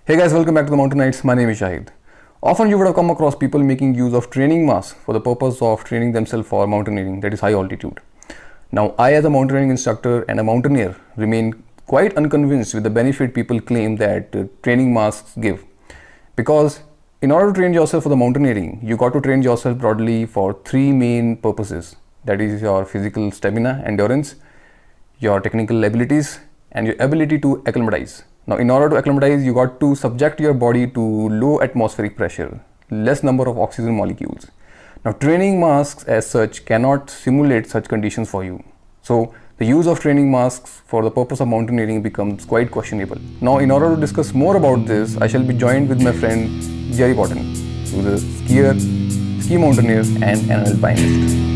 Hey guys, welcome back to the Mountain Nights. My name is Shahid. Often you would have come across people making use of training masks for the purpose of training themselves for mountaineering, that is high altitude. Now, I as a mountaineering instructor and a mountaineer remain quite unconvinced with the benefit people claim that training masks give. Because in order to train yourself for the mountaineering, you got to train yourself broadly for three main purposes. That is your physical stamina, endurance, your technical abilities, and your ability to acclimatize. Now, in order to acclimatize, you got to subject your body to low atmospheric pressure, less number of oxygen molecules. Now, training masks as such cannot simulate such conditions for you. So, the use of training masks for the purpose of mountaineering becomes quite questionable. Now, in order to discuss more about this, I shall be joined with my friend Jerry Botton, who is a skier, ski mountaineer, and an alpinist.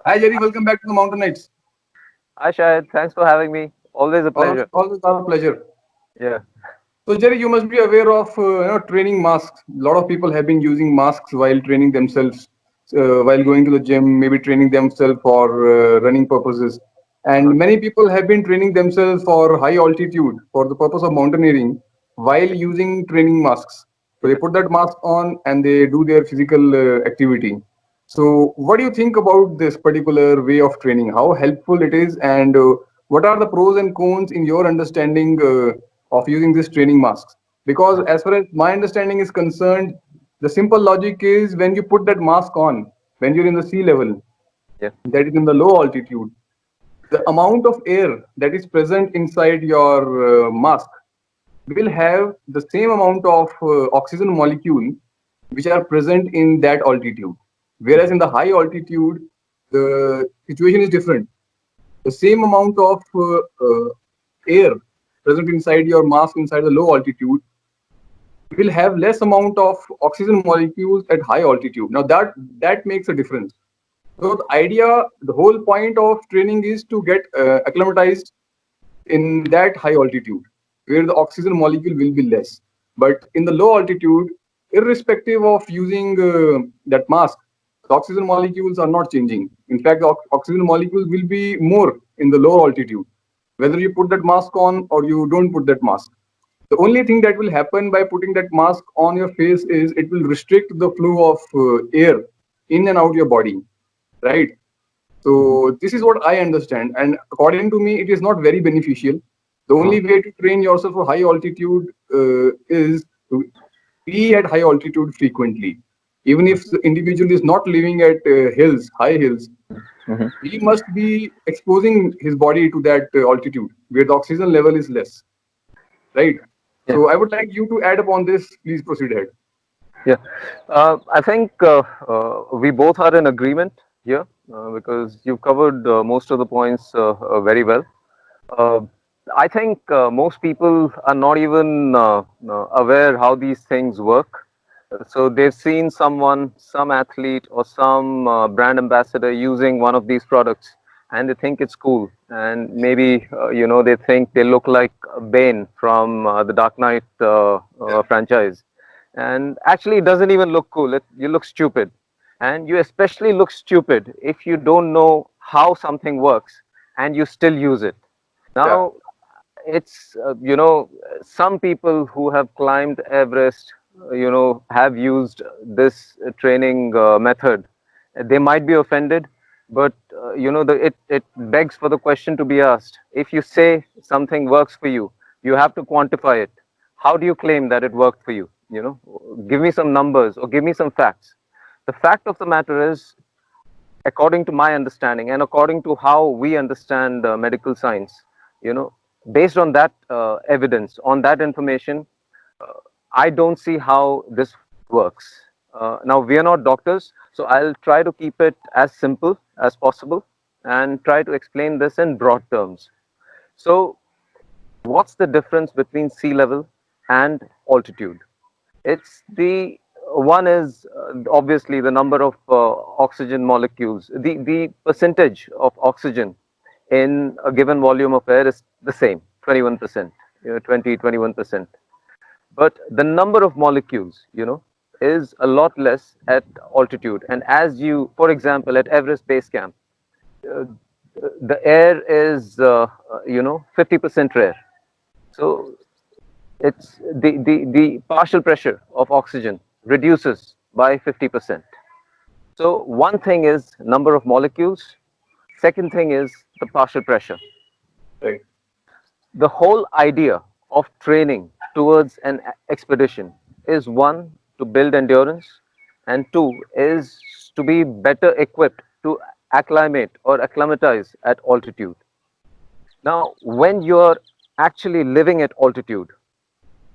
Hi Jerry, welcome back to the Mountain Nights. Hi Shahid, thanks for having me. Always a pleasure. Always our pleasure. Yeah. So Jerry, you must be aware of training masks. A lot of people have been using masks while training themselves, while going to the gym, maybe training themselves for running purposes. Uh-huh. And many people have been training themselves for high altitude for the purpose of mountaineering while using training masks. So they Yeah. put that mask on and they do their physical activity. So what do you think about this particular way of training? How helpful it is, and what are the pros and cons in your understanding of using this training masks? Because as far as my understanding is concerned, the simple logic is when you put that mask on, when you're in the sea level, Yeah. that is in the low altitude, the amount of air that is present inside your mask will have the same amount of oxygen molecule which are present in that altitude. Whereas in the high altitude, the situation is different. The same amount of air present inside your mask inside the low altitude will have less amount of oxygen molecules at high altitude. Now that makes a difference. So the idea, the whole point of training is to get acclimatized in that high altitude where the oxygen molecule will be less. But in the low altitude, irrespective of using that mask, the oxygen molecules are not changing. In fact, the oxygen molecules will be more in the low altitude, whether you put that mask on or you don't put that mask. The only thing that will happen by putting that mask on your face is it will restrict the flow of air in and out your body, right? Mhm. So this is what I understand, and according to me, it is not very beneficial. The Uh-huh. only way to train yourself for high altitude is to be at high altitude frequently. Even if the individual is not living at hills, high hills, Mhm. he must be exposing his body to that altitude where the oxygen level is less, right? Yeah. So I would like you to add upon this. Please proceed ahead. Yeah. I think we both are in agreement here because you've covered most of the points very well. Uh, I think most people are not even aware how these things work. So they've seen someone, some athlete or some brand ambassador using one of these products, and they think it's cool. And maybe they think they look like Bane from the Dark Knight franchise. And actually, it doesn't even look cool. You look stupid, and you especially look stupid if you don't know how something works and you still use it. Yeah. Now, it's some people who have climbed Everest, have used this training method. They might be offended, but it begs for the question to be asked. If you say something works for you, you have to quantify it. How do you claim that it worked for you? give me some numbers or give me some facts. The fact of the matter is, according to my understanding and according to how we understand medical science, based on that evidence, on that information, I don't see how this works. Now, we are not doctors, so I'll try to keep it as simple as possible and try to explain this in broad terms. So, what's the difference between sea level and altitude? It's the one is obviously the number of oxygen molecules. The percentage of oxygen in a given volume of air is the same, 21%, 21%. But the number of molecules, is a lot less at altitude. And as you, for example, at Everest Base Camp, uh, the air is, 50% rare. So it's the partial pressure of oxygen reduces by 50%. So one thing is number of molecules. Second thing is the partial pressure. Right. The whole idea of training towards an expedition is one, to build endurance, and two is to be better equipped to acclimate or acclimatize at altitude. Now, when you're actually living at altitude,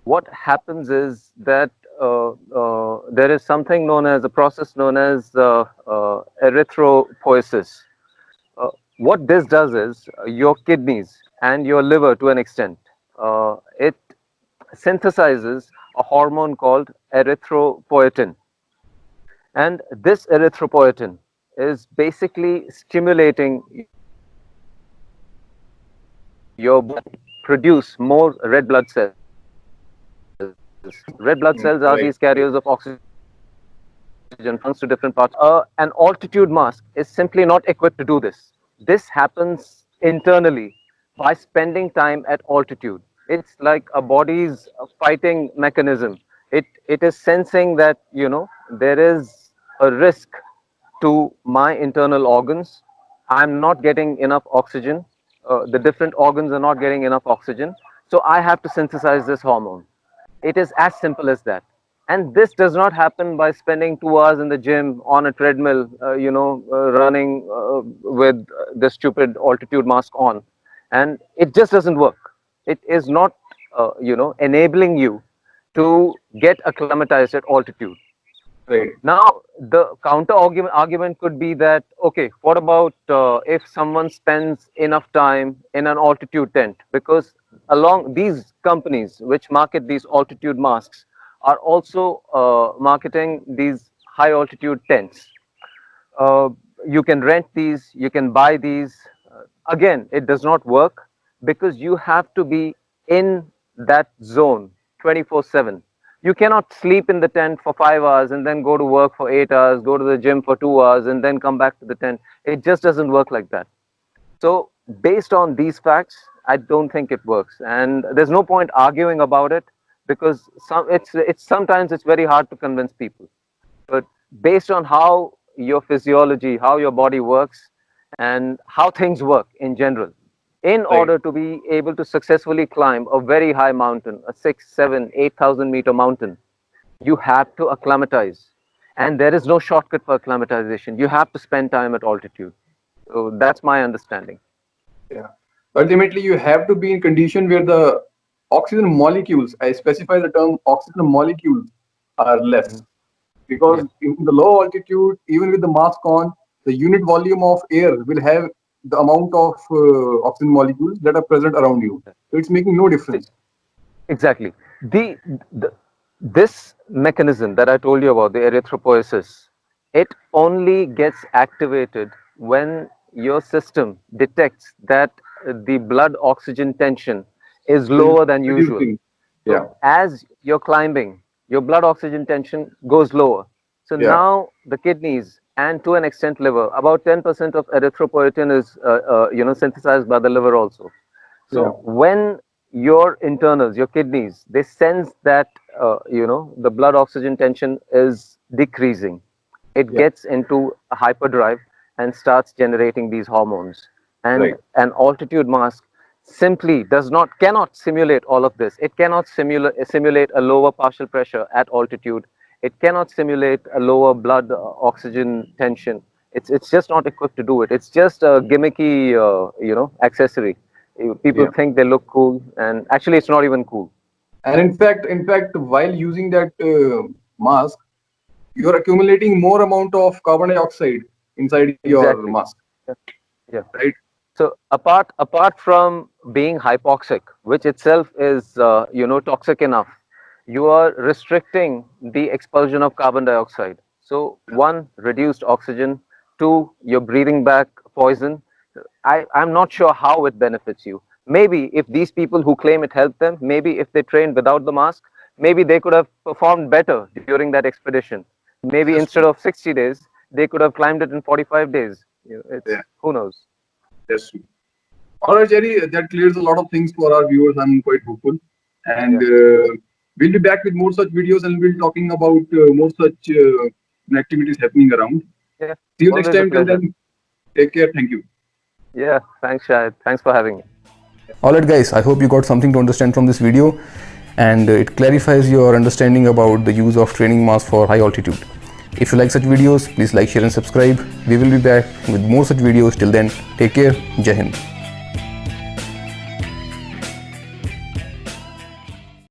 what happens is that there is something known as a process known as erythropoiesis. Uh, what this does is your kidneys and your liver, to an extent, it synthesizes a hormone called erythropoietin. And this erythropoietin is basically stimulating your body produce more red blood cells. Red blood cells are these carriers of oxygen from lungs to different parts of the body. Right. Right. An altitude mask is simply not equipped to do this. This happens internally by spending time at altitude. It's like a body's fighting mechanism. It is sensing that, there is a risk to my internal organs. I'm not getting enough oxygen. The different organs are not getting enough oxygen. So I have to synthesize this hormone. It is as simple as that. And this does not happen by spending 2 hours in the gym on a treadmill, running with the stupid altitude mask on. And it just doesn't work. It is not, enabling you to get acclimatized at altitude. Right. Now, the counter argument could be that, okay, what about if someone spends enough time in an altitude tent? Because along these companies which market these altitude masks are also marketing these high altitude tents. Uh, you can rent these, you can buy these. Again, it does not work because you have to be in that zone 24/7. You cannot sleep in the tent for 5 hours and then go to work for 8 hours, go to the gym for 2 hours, and then come back to the tent. It just doesn't work like that. So, based on these facts, I don't think it works, and there's no point arguing about it because it's sometimes it's very hard to convince people. But based on how your physiology, how your body works, and how things work in general, in Right. order to be able to successfully climb a very high mountain, a 6, 7, 8,000 meter mountain, you have to acclimatize. And there is no shortcut for acclimatization. You have to spend time at altitude. So that's my understanding. Yeah. Ultimately, you have to be in condition where the oxygen molecules, I specify the term oxygen molecules, are less. Mhm. Because Yeah, in the low altitude, even with the mask on, the unit volume of air will have the amount of oxygen molecules that are present around you. So it's making no see, difference. exactly. The this mechanism that I told you about, the erythropoiesis, it only gets activated when your system detects that the blood oxygen tension is Is lower than usual. reducing. Yeah. So as you're climbing, your blood oxygen tension goes lower. So Yeah. now the kidneys and to an extent liver, about 10% of erythropoietin is synthesized by the liver also. Yeah. So when your internals, your kidneys, they sense that the blood oxygen tension is decreasing, it Yeah. gets into a hyperdrive and starts generating these hormones. And Right. an altitude mask simply cannot simulate all of this. It cannot simulate a lower partial pressure at altitude. It cannot simulate a lower blood oxygen tension. It's just not equipped to do it. It's just a gimmicky accessory. People Yeah. think they look cool, and actually it's not even cool. And in fact, while using that mask, you are accumulating more amount of carbon dioxide inside your Exactly. mask, Yeah. Yeah. right? So apart from being hypoxic, which itself is toxic enough, you are restricting the expulsion of carbon dioxide. So one, reduced oxygen. Two, you're breathing back poison. I'm not sure how it benefits you. Maybe if these people who claim it helped them, maybe if they trained without the mask, maybe they could have performed better during that expedition. Maybe That's instead true. of 60 days, they could have climbed it in 45 days. Yeah, It's who knows. that's true. All right, Jerry, that clears a lot of things for our viewers. I'm quite hopeful. And Yeah. we'll be back with more such videos and we'll be talking about more such activities happening around. Yeah. See you next Always a time. Till pleasure. then, take care. Thank you. Yeah. Thanks, Shahid. Thanks for having me. Alright guys, I hope you got something to understand from this video, and it clarifies your understanding about the use of training mask for high altitude. If you like such videos, please like, share and subscribe. We will be back with more such videos. Till then, take care. Jai Hind.